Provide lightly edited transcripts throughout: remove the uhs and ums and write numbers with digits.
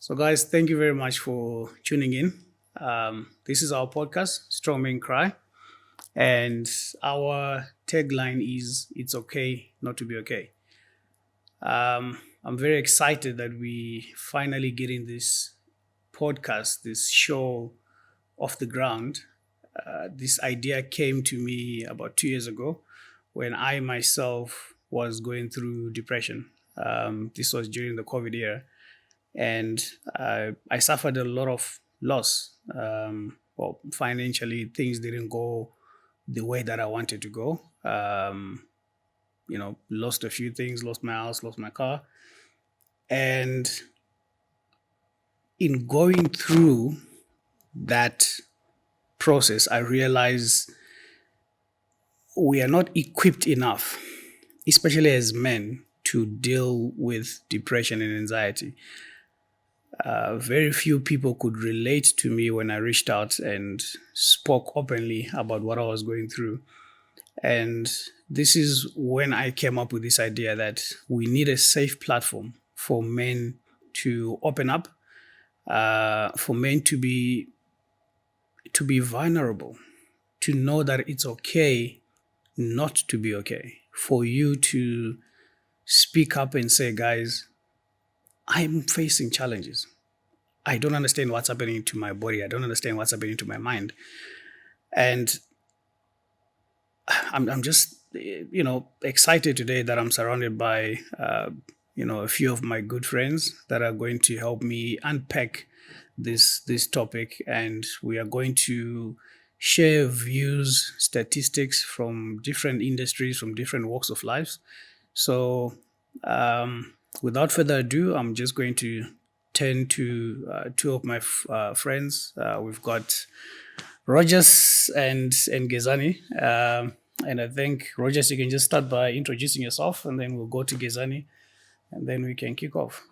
So, guys, thank you very much for tuning in. This is our podcast, Strongmen Cry, and our tagline is "It's okay not to be okay." I'm very excited that we finally getting this podcast, this show off the ground. This idea came to me about 2 years ago when I myself was going through depression. This was during the COVID era, and I suffered a lot of loss. Financially, things didn't go the way that I wanted to go. Lost a few things, lost my house, lost my car. And in going through that process, I realized we are not equipped enough, especially as men, to deal with depression and anxiety. Very few people could relate to me when I reached out and spoke openly about what I was going through. And this is when I came up with this idea that we need a safe platform for men to open up, for men to be vulnerable, to know that it's okay not to be okay, for you to speak up and say, guys, I'm facing challenges. I don't understand what's happening to my body. I don't understand what's happening to my mind. And I'm just, excited today that I'm surrounded by, a few of my good friends that are going to help me unpack this topic. And we are going to share views, statistics from different industries, from different walks of life. So without further ado, I'm just going to turn to two of my friends. We've got Rogers and Gezeni. And I think, Rogers, you can just start by introducing yourself, and then we'll go to Gezeni, and then we can kick off.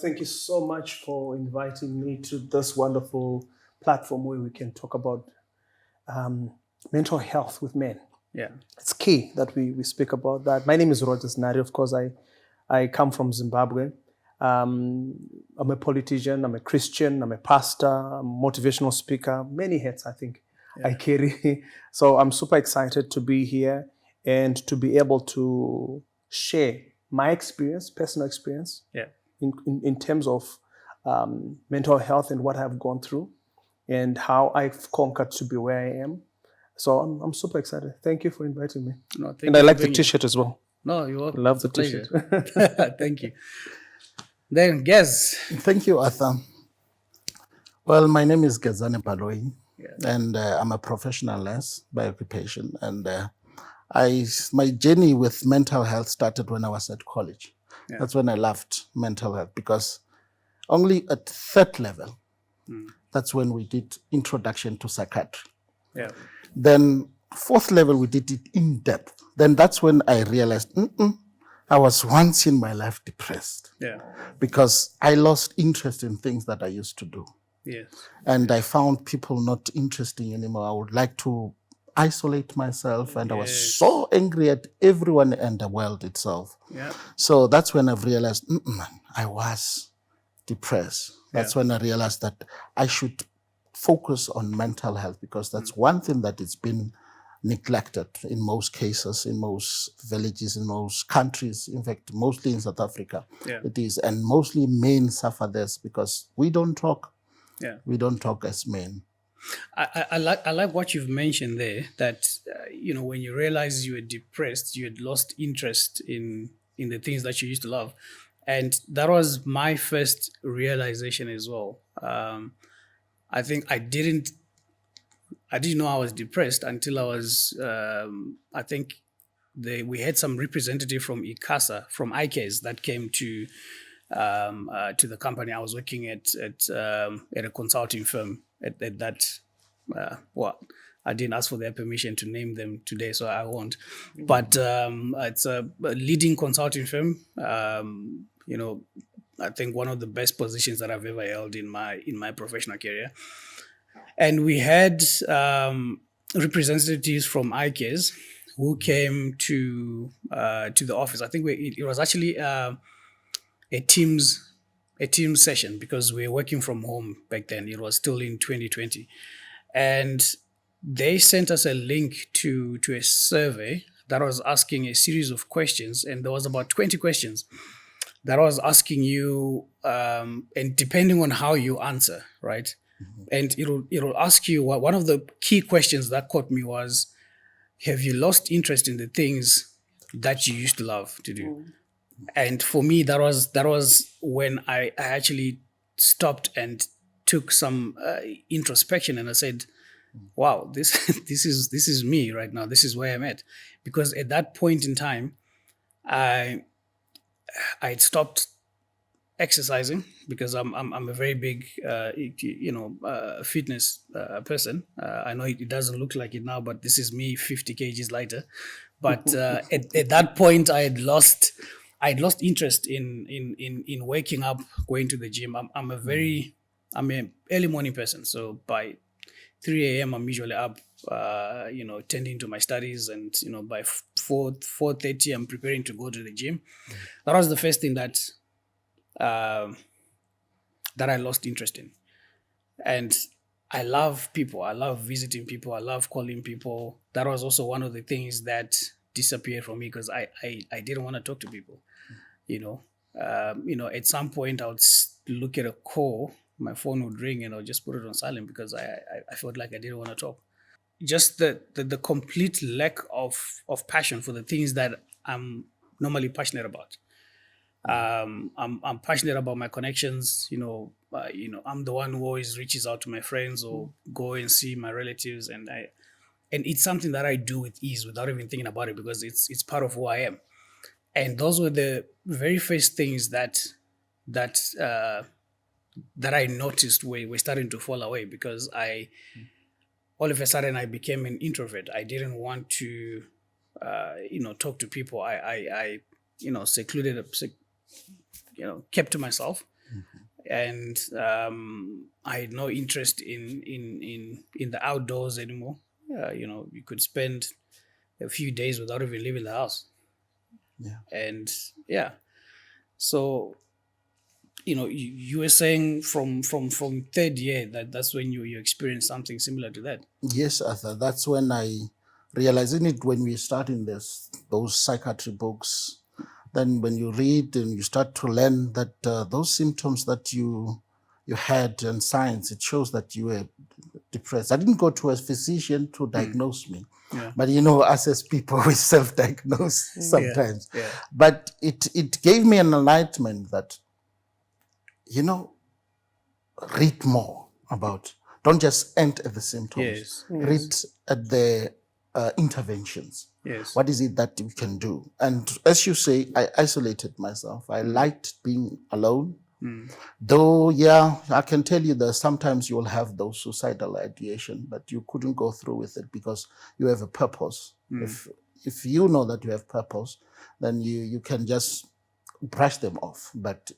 Thank you so much for inviting me to this wonderful platform where we can talk about mental health with men. Yeah. It's key that we speak about that. My name is Rogers Nhari. Of course, I come from Zimbabwe. I'm a politician, I'm a Christian, I'm a pastor, I'm a motivational speaker, many hats I think I carry. So I'm super excited to be here and to be able to share my experience, personal experience, in terms of mental health and what I've gone through and how I've conquered to be where I am. So I'm super excited. Thank you for inviting me. No, and I like the t-shirt as well. No, you're welcome. Love the t-shirt. Thank you. Then, Gez. Thank you, Arthur. Well, my name is Gezeni Baloyi, and I'm a professional nurse by occupation. And my journey with mental health started when I was at college. That's when I loved mental health, because only at third level, that's when we did introduction to psychiatry. Then fourth level, we did it in depth. Then that's when I realized, I was once in my life depressed because I lost interest in things that I used to do. And I found people not interesting anymore. I would like to isolate myself, and I was so angry at everyone and the world itself. So that's when I've realized, I was depressed. That's when I realized that I should focus on mental health, because that's one thing that it's been neglected in most cases, in most villages, in most countries, in fact, mostly in South Africa. It is. And mostly men suffer this because we don't talk. We don't talk as men. I like what you've mentioned there, that, when you realize you were depressed, you had lost interest in the things that you used to love. And that was my first realization as well. I think I didn't know I was depressed until I was, we had some representative from ICASA, from ICAS, that came to the company. I was working at a consulting firm at that. I didn't ask for their permission to name them today, so I won't. But it's a leading consulting firm. I think one of the best positions that I've ever held in my professional career. And we had representatives from ICAS who came to the office. I think it was actually a Teams a team session because we were working from home back then. It was still in 2020. And they sent us a link to a survey that was asking a series of questions. And there was about 20 questions that was asking you, and depending on how you answer, right? And it'll ask you, one of the key questions that caught me was, have you lost interest in the things that you used to love to do? And for me, that was when I actually stopped and took some introspection, and I said, wow, this this is me right now. This is where I'm at. Because at that point in time, I'd stopped exercising because I'm a very big fitness person. I know it doesn't look like it now, but this is me 50 kgs lighter. But at that point, I'd lost interest in waking up, going to the gym. I'm an early morning person, so by 3 a.m. I'm usually up, tending to my studies, and by 4:30 I'm preparing to go to the gym. That was the first thing that I lost interest in. And I love people. I love visiting people. I love calling people. That was also one of the things that disappeared from me because I didn't want to talk to people. At some point I would look at a call, my phone would ring, and I'll just put it on silent because I felt like I didn't want to talk. Just the complete lack of passion for the things that I'm normally passionate about. I'm passionate about my connections. I'm the one who always reaches out to my friends or go and see my relatives, and it's something that I do with ease without even thinking about it because it's part of who I am. And those were the very first things that I noticed were starting to fall away because all of a sudden I became an introvert. I didn't want to talk to people. I secluded, kept to myself, and I had no interest in the outdoors anymore. You could spend a few days without even leaving the house. Yeah. And so you were saying from third year that's when you experienced something similar to that. Yes, Arthur. That's when I realized it when we start in those psychiatry books. Then when you read and you start to learn that those symptoms that you had and signs, it shows that you were depressed. I didn't go to a physician to diagnose me. Yeah. But us as people, we self-diagnose sometimes. Yeah. But it gave me an enlightenment that, read more about, don't just end at the symptoms. Yes. Read at the interventions. Yes. What is it that we can do? And as you say, I isolated myself. I liked being alone. Though, I can tell you that sometimes you'll have those suicidal ideation, but you couldn't go through with it because you have a purpose. If you know that you have purpose, then you can just brush them off. But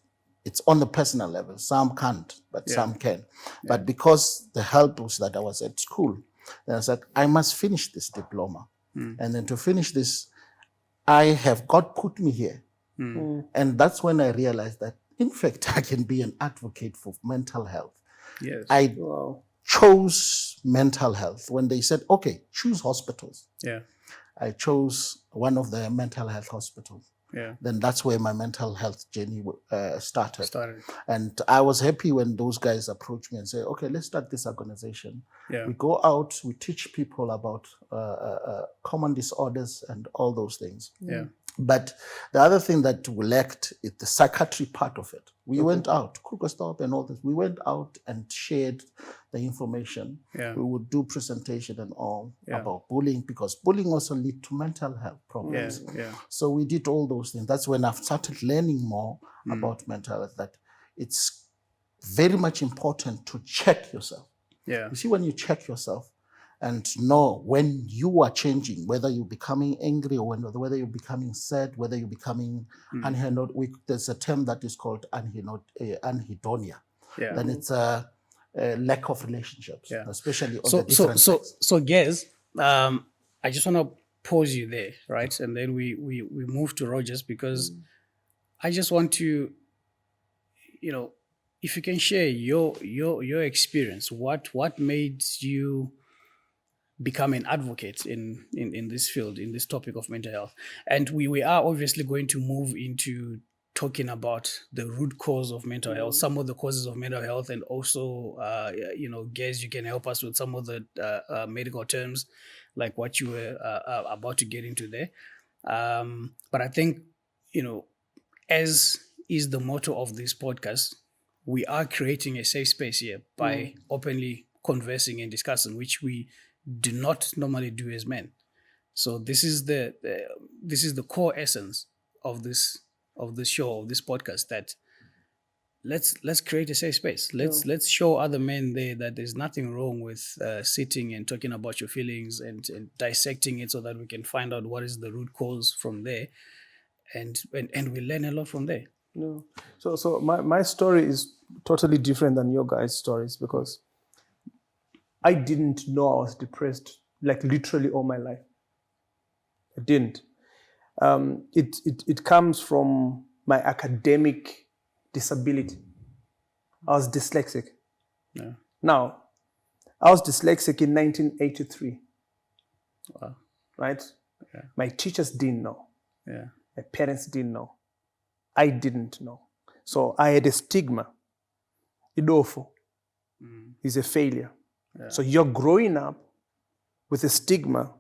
it's on the personal level. Some can't, but some can. But because the help was that I was at school, then I said, I must finish this diploma. And then to finish this, God put me here. And that's when I realized that, in fact, I can be an advocate for mental health. Yes. I chose mental health. When they said, okay, choose hospitals. Yeah. I chose one of the mental health hospitals. Yeah. Then that's where my mental health journey started. Started. And I was happy when those guys approached me and said, okay, let's start this organization. Yeah. We go out, we teach people about common disorders and all those things. Yeah. But the other thing that we lacked is the psychiatry part of it. We went out, Krugerstop and all this. We went out and shared the information. Yeah. We would do presentation and all Yeah. about bullying because bullying also leads to mental health problems. Yeah. So we did all those things. That's when I've started learning more about mental health, that it's very much important to check yourself. Yeah. You see, when you check yourself and know when you are changing, whether you're becoming angry or whether you're becoming sad, whether you're becoming unhedonia. There's a term that is called anhedonia. Yeah. Then it's a lack of relationships, especially on the different so Gez, I just want to pause you there, right? And then we move to Rogers because I just want to if you can share your experience, what made you become an advocate in this field, in this topic of mental health. And we are obviously going to move into talking about the root cause of mental health, some of the causes of mental health, and also, Gez, you can help us with some of the medical terms, like what you were about to get into there. But I think, as is the motto of this podcast, we are creating a safe space here by openly conversing and discussing, which we do not normally do as men. So this is the core essence of this show, of this podcast, that let's create a safe space. Let's show other men there that there's nothing wrong with sitting and talking about your feelings and dissecting it, so that we can find out what is the root cause from there, and we learn a lot from there. No. So my story is totally different than your guys' stories, because I didn't know I was depressed, like literally all my life. I didn't. It comes from my academic disability. I was dyslexic. Yeah. Now, I was dyslexic in 1983. Wow. Right? Yeah. My teachers didn't know. Yeah. My parents didn't know. I didn't know. So I had a stigma. Idofo is a failure. Yeah. So you're growing up with a stigma.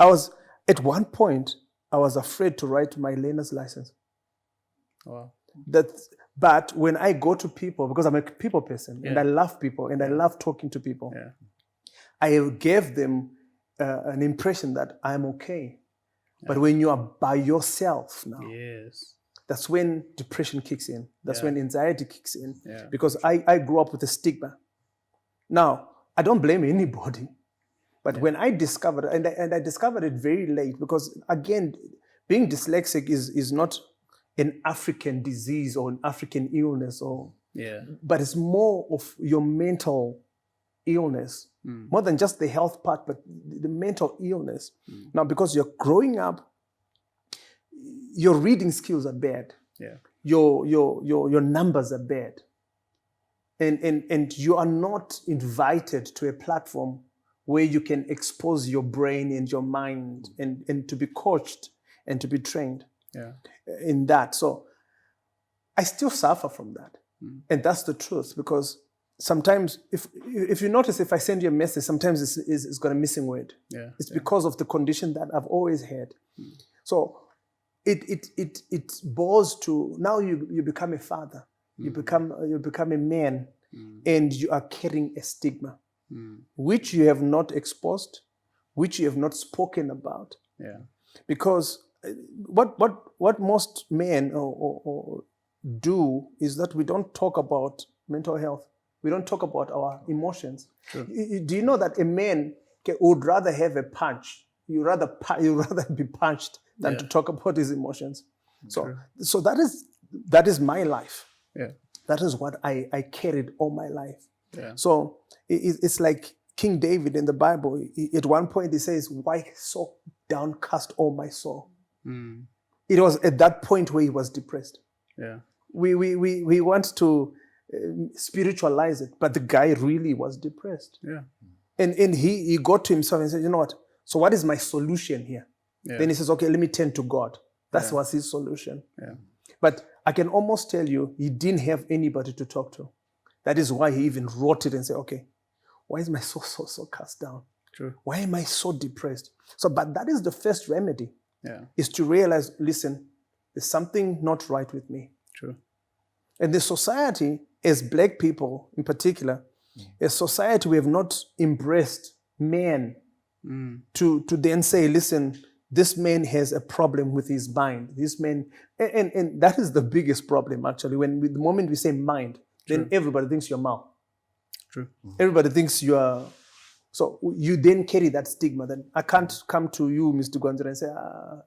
At one point, I was afraid to write my learner's license. Wow. But when I go to people, because I'm a people person, and I love people, and I love talking to people, I gave them an impression that I'm okay. But when you are by yourself now, that's when depression kicks in. That's when anxiety kicks in. Yeah. Because I grew up with a stigma. Now, I don't blame anybody. But when I discovered, and I discovered it very late, because again, being dyslexic is not an African disease or an African illness, but it's more of your mental illness, more than just the health part, but the mental illness. Now, because you're growing up, your reading skills are bad. Yeah. Your numbers are bad. And you are not invited to a platform where you can expose your brain and your mind and to be coached and to be trained in that. So I still suffer from that. And that's the truth, because sometimes if you notice, if I send you a message, sometimes it's got a missing word. It's because of the condition that I've always had. So it boils to, now you become a father, you become a man, and you are carrying a stigma, which you have not exposed, which you have not spoken about. Because what most men or do is that we don't talk about mental health. We don't talk about our emotions. Do you know that a man would rather have a punch? You rather be punched than to talk about his emotions. So that is my life. That is what I carried all my life. So it's like King David in the Bible. At one point he says, "Why so downcast, O my soul?" It was at that point where he was depressed. We want to spiritualize it, but the guy really was depressed. And he got to himself and said, "You know what? So what is my solution here?" Then he says, "Okay, let me turn to God." That was his solution. But I can almost tell you, he didn't have anybody to talk to. That is why he even wrote it and said, "Okay, why is my soul so cast down? Why am I so depressed?" So, but that is the first remedy, is to realize, listen, there's something not right with me. And the society, as Black people in particular, as society, we have not embraced men to then say, listen, this man has a problem with his mind. This man, and that is the biggest problem, actually. The moment we say mind, then everybody thinks you're mal. Everybody thinks you are. So you then carry that stigma. Then I can't come to you, Mr. Gwanzura, and say,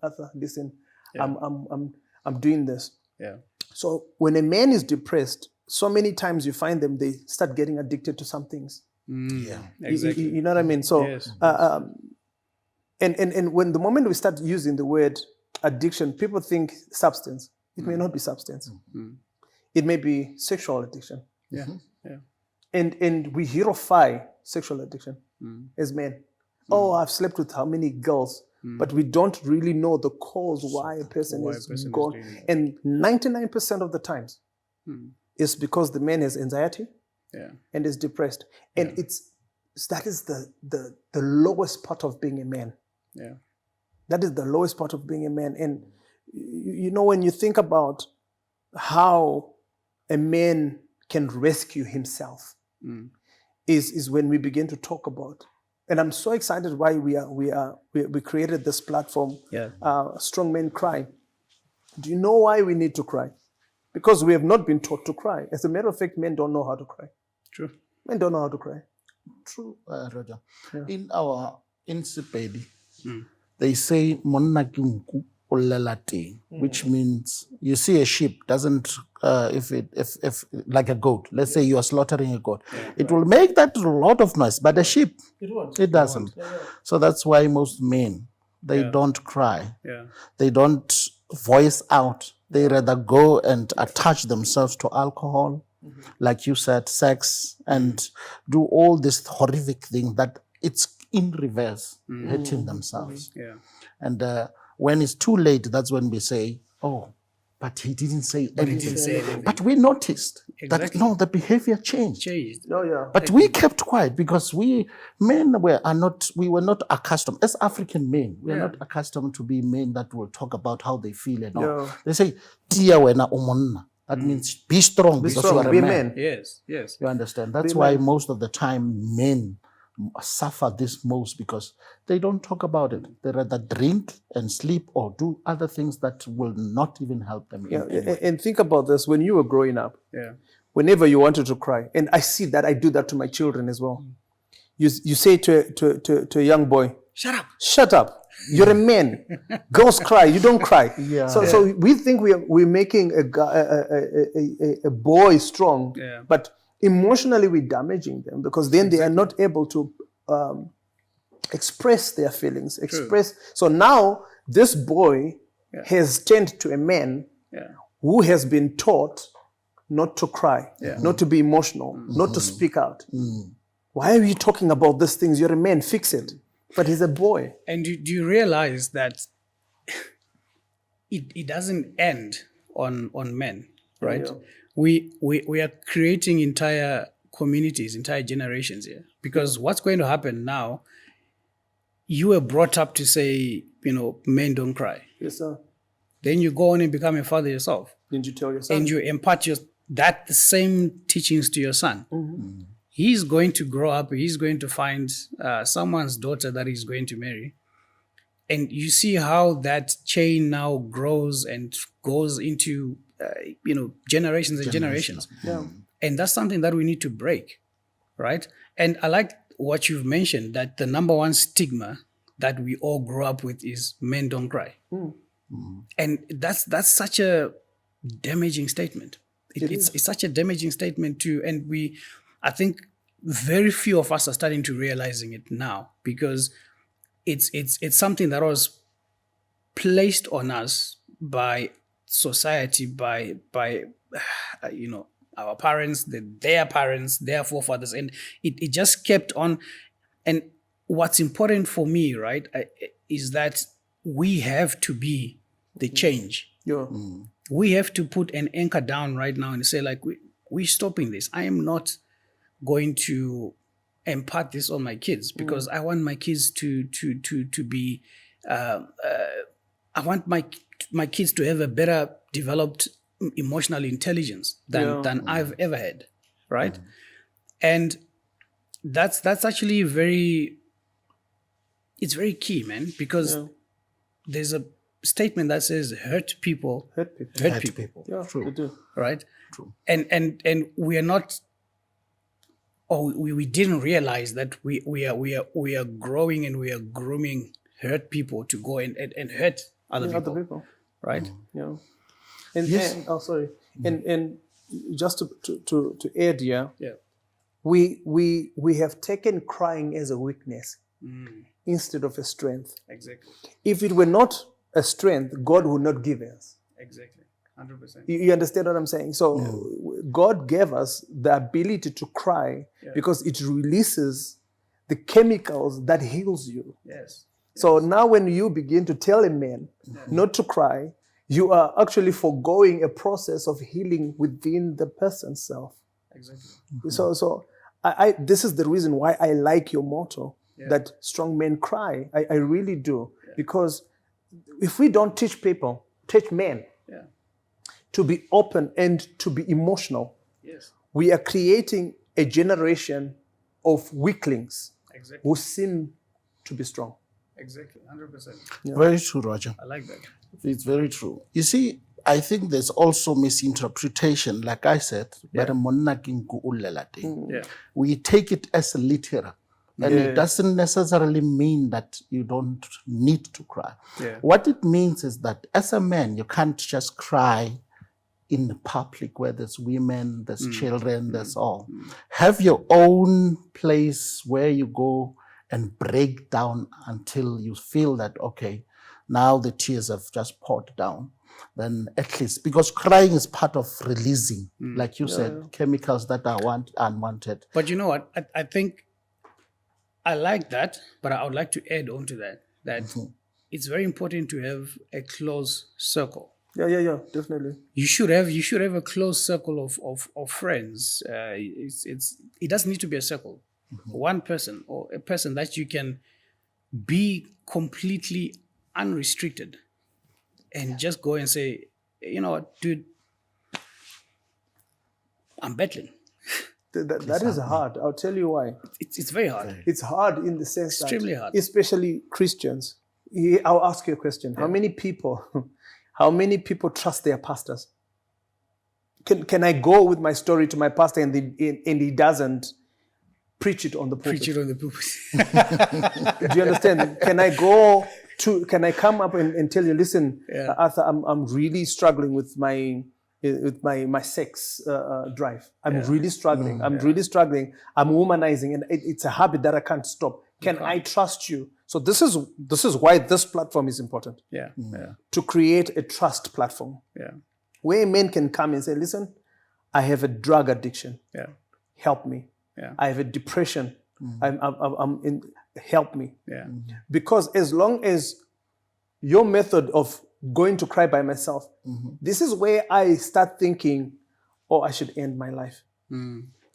Arthur, listen, I'm doing this. So when a man is depressed, so many times you find them, they start getting addicted to some things. Exactly. You know what I mean? So, and when the moment we start using the word addiction, people think substance. It may not be substance. It may be sexual addiction. Yeah. Yeah. And we heroify sexual addiction as men. Oh, I've slept with how many girls? But we don't really know the cause why a person is gone. doing that. And 99% of the times, it's because the man has anxiety Yeah. and is depressed. And that is the lowest part of being a man. Yeah. That is the lowest part of being a man. And you know, when you think about how a man can rescue himself, is when we begin to talk about. And I'm so excited why we created this platform, Yeah. Strongmen Cry. Do you know why we need to cry? Because we have not been taught to cry. As a matter of fact, men don't know how to cry. True. Men don't know how to cry. True, Roger. In our Insipedi, they say "Monna ke nku, o lela teng," which means you see a sheep doesn't if like a goat. Let's say you are slaughtering a goat, it will make that a lot of noise, but a sheep it doesn't. So that's why most men they don't cry. Yeah. They don't voice out. They rather go and attach themselves to alcohol, like you said, sex, and do all this horrific thing that it's in reverse, hurting themselves. Yeah. And when it's too late, that's when we say, oh, but he didn't say anything. But we noticed that, Exactly. no, the behavior changed. Changed. Oh, yeah. But we kept quiet because we were not accustomed, as African men, we are not accustomed to be men that will talk about how they feel and all. Yeah. They say, "Tia wena umonna." That means be strong because strong, you are a be man. men. Yes. Yes. You understand? That's why most of the time men suffer this most because they don't talk about it. They rather drink and sleep or do other things that will not even help them. Yeah. And think about this. When you were growing up, Yeah. whenever you wanted to cry, and I see that, I do that to my children as well. You say to a young boy, Shut up. "Shut up. You're a man. Girls cry. You don't cry." Yeah. So we think we're making a boy strong, Yeah. but emotionally we're damaging them because then they are not able to express their feelings. So now this boy has turned to a man who has been taught not to cry, not to be emotional, not to speak out. Why are you talking about these things? You're a man. Fix it. But he's a boy. And do you realize that it doesn't end on men, right? Yeah. We are creating entire communities, entire generations here. Because what's going to happen now, you were brought up to say, men don't cry. Yes, sir. Then you go on and become a father yourself. Didn't you tell your son? And you impart the same teachings to your son. He's going to grow up, he's going to find someone's daughter that he's going to marry. And you see how that chain now grows and goes into, generations and generations. Yeah. And that's something that we need to break, right? And I like what you've mentioned, that the number one stigma that we all grow up with is men don't cry. And that's such a damaging statement. It's such a damaging statement too. And I think very few of us are starting to realizing it now because it's something that was placed on us by society, by our parents, their parents, their forefathers, and it just kept on. And what's important for me, right, is that we have to be the change. Yeah. We have to put an anchor down right now and say, like, we're stopping this. I am not going to impart this on my kids because I want my kids to be. I want my kids to have a better developed emotional intelligence than I've ever had, right? And that's actually it's very key, man, because there's a statement that says hurt people Hurt people. Yeah, True. they do. right? True. And we are not, or we didn't realize that we are growing and we are grooming hurt people to go and hurt other Yeah, people, other people. right? Yeah. And, Yes. and just to add here, Yeah. we have taken crying as a weakness instead of a strength. Exactly. If it were not a strength, God would not give us. Exactly. 100%. You understand what I'm saying? So God gave us the ability to cry because it releases the chemicals that heals you. Yes. So now when you begin to tell a man not to cry, you are actually foregoing a process of healing within the person's self. Exactly. So I this is the reason why I like your motto, that strong men cry. I really do. Because if we don't teach men to be open and to be emotional, we are creating a generation of weaklings who seem to be strong. Exactly. 100%. Very true, Roger. I like that. It's very true. You see, I think there's also misinterpretation, like I said, we take it as literal. And it doesn't necessarily mean that you don't need to cry. What it means is that as a man, you can't just cry in the public where there's women, there's children, there's all. Have your own place where you go and break down until you feel that, okay, now the tears have just poured down. Then at least, because crying is part of releasing, like you said, chemicals that are unwanted. But you know what? I think I like that, but I would like to add on to that, it's very important to have a close circle. Yeah, definitely. You should have a close circle of friends. It doesn't need to be a circle. One person or a person that you can be completely unrestricted and just go and say, you know what, dude, I'm battling. That is hard. I'll tell you why. It's very hard. It's hard in the sense Extremely that, hard. especially Christians. I'll ask you a question. How many people trust their pastors? Can I go with my story to my pastor and he doesn't preach it on the pulpit? Preach it on the pulpit. Do you understand? Can I come up and tell you, listen, Arthur, I'm really struggling with my sex drive. I'm really struggling. I'm really struggling. I'm womanizing, and it's a habit that I can't stop. Can I trust you? So this is why this platform is important. To create a trust platform. Where men can come and say, listen, I have a drug addiction. Help me. I have a depression. I'm in. Help me. Because as long as your method of going to cry by myself, this is where I start thinking, oh, I should end my life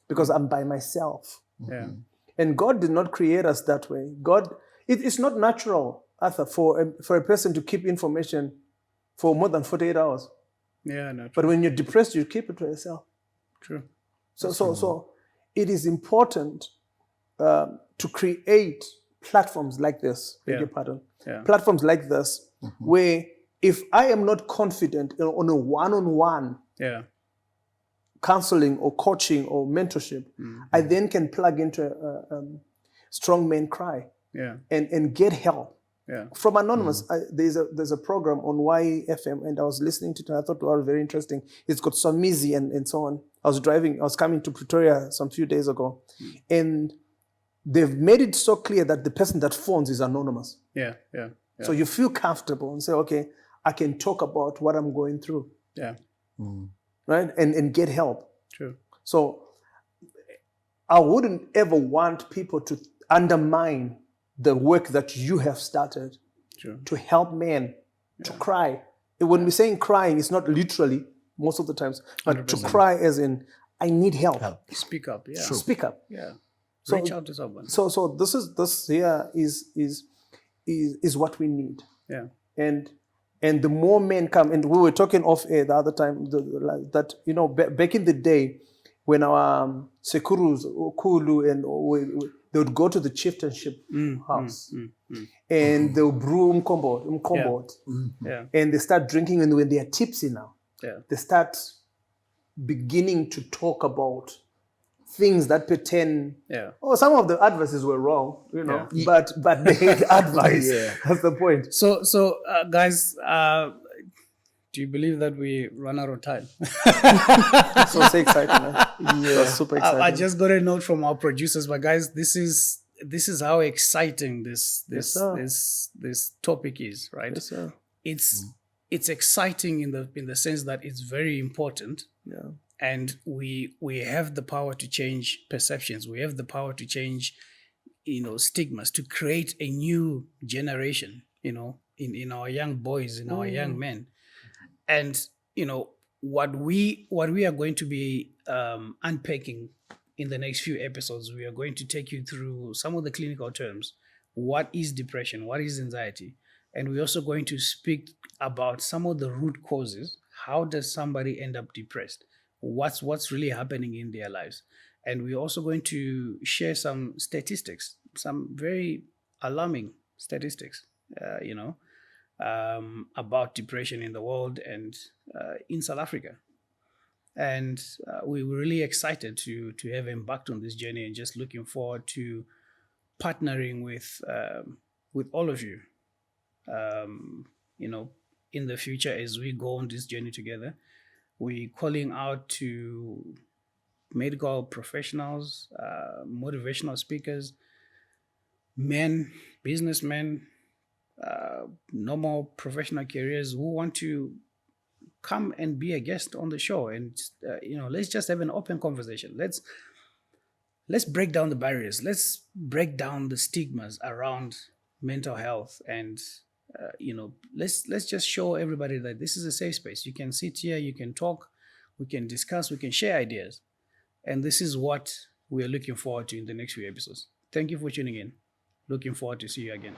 because I'm by myself. And God did not create us that way. It's not natural, Arthur, for a person to keep information for more than 48 hours. No. But when you're depressed, you keep it to yourself. True. So it is important to create platforms like this. Beg your pardon. Platforms like this, where if I am not confident on a one-on-one counseling or coaching or mentorship, I then can plug into Strong Men Cry and get help from Anonymous. There's a program on YFM, and I was listening to it, and I thought it was very interesting. It's got Somizi and so on. I was coming to Pretoria some few days ago, and they've made it so clear that the person that phones is anonymous. So you feel comfortable and say, okay, I can talk about what I'm going through. Right? And get help. True. So I wouldn't ever want people to undermine the work that you have started to help men to cry. When we're saying crying, it's not literally most of the times, but 100%. To cry as in, I need help. Speak up. Speak up. So, reach out to someone. So this here is what we need. And the more men come, and we were talking off air the other time that back in the day when our sekurus Kulu and they would go to the chieftainship house and they'll brew umkombo, and they start drinking, and when they are tipsy now, they start beginning to talk about things that pertain. Oh, some of the advices were wrong, but they had advice. That's the point. So guys, do you believe that we run out of time? So exciting, man. Super exciting. I just got a note from our producers, but guys, this is how exciting this topic is, right? Yes, sir. it's exciting in the sense that it's very important. Yeah. And we have the power to change perceptions. We have the power to change, stigmas, to create a new generation, in our young boys, in our young men. And what we are going to be unpacking in the next few episodes, we are going to take you through some of the clinical terms. What is depression? What is anxiety? And we're also going to speak about some of the root causes. How does somebody end up depressed? What's really happening in their lives? And we're also going to share some statistics, some very alarming statistics, about depression in the world and in South Africa. And we were really excited to have embarked on this journey, and just looking forward to partnering with all of you, in the future as we go on this journey together. We're calling out to medical professionals, motivational speakers, men, businessmen, normal professional careers who want to come and be a guest on the show, and let's just have an open conversation. Let's break down the barriers. Let's break down the stigmas around mental health, and let's just show everybody that this is a safe space. You can sit here, you can talk, we can discuss, we can share ideas, and this is what we are looking forward to in the next few episodes. Thank you for tuning in. Looking forward to see you again.